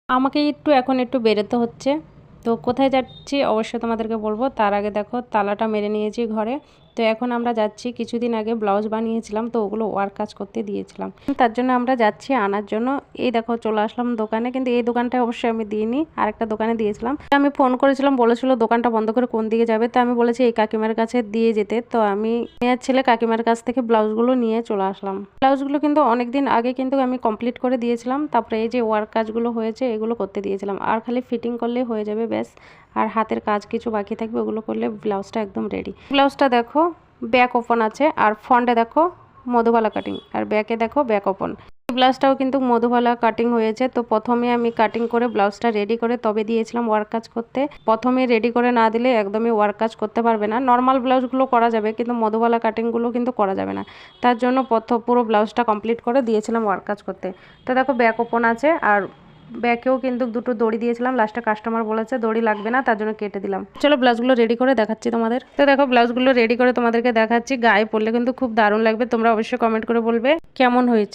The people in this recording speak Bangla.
আমাকে এখন একটু বেরোতে হচ্ছে, তো কোথায় যাচ্ছি অবশ্যই তোমাদেরকে বলবো। তার আগে দেখো তালাটা মেরে নিয়েছি ঘরে। তো এখন আমরা যাচ্ছি, কিছুদিন আগে ব্লাউজ বানিয়েছিলাম তো ওগুলো ওয়ার কাজ করতে দিয়েছিলাম, তার জন্য আমরা যাচ্ছি আনার জন্য। এই দেখো চলে আসলাম দোকানে, কিন্তু এই দোকানটা অবশ্যই আমি দিইনি, আরেকটা দোকানে দিয়েছিলাম। আমি ফোন করেছিলাম, বলেছিল দোকানটা বন্ধ করে কোন দিকে যাবে, তো আমি বলেছি এই কাকিমার কাছে দিয়ে যেতে। তো আমি মেয়ের ছেলে কাকিমার কাছ থেকে ব্লাউজগুলো নিয়ে চলে আসলাম। ব্লাউজগুলো কিন্তু অনেকদিন আগে কিন্তু আমি কমপ্লিট করে দিয়েছিলাম, তারপরে এই যে ওয়ার কাজগুলো হয়েছে এগুলো করতে দিয়েছিলাম, আর খালি ফিটিং করলেই হয়ে যাবে ব্যাস। আর হাতের কাজ কিছু বাকি থাকবে, ওগুলো করলে ব্লাউজটা একদম রেডি। ব্লাউজটা দেখো ব্যাক ওপেন আছে, আর ফ্রন্টে দেখো মধুবালা কাটিং, আর ব্যাকে দেখো ব্যাক ওপেন। ব্লাউজটাও কিন্তু মধুবালা কাটিং হয়েছে। তো প্রথমে আমি কাটিং করে ব্লাউজটা রেডি করে তবে দিয়েছিলাম ওয়ার্ক কাজ করতে। প্রথমে রেডি করে না দিলে একদমই ওয়ার্ক কাজ করতে পারবে না। নর্মাল ব্লাউজগুলো করা যাবে, কিন্তু মধুবালা কাটিংগুলো কিন্তু করা যাবে না। তার জন্য পুরো ব্লাউজটা কমপ্লিট করে দিয়েছিলাম ওয়ার্ক কাজ করতে। তো দেখো ব্যাক ওপেন আছে, আর ব্যাকেও কিন্তু দুটো দড়ি দিয়েছিলাম, লাস্টে কাস্টমার বলেছে দড়ি লাগবে না, তার জন্য কেটে দিলাম। চলো ব্লাউজগুলো রেডি করে দেখাচ্ছি তোমাদের। তো দেখো ব্লাউজগুলো রেডি করে তোমাদেরকে দেখাচ্ছি, গায়ে পরলে কিন্তু খুব দারুণ লাগবে। তোমরা অবশ্যই কমেন্ট করে বলবে কেমন হয়েছে।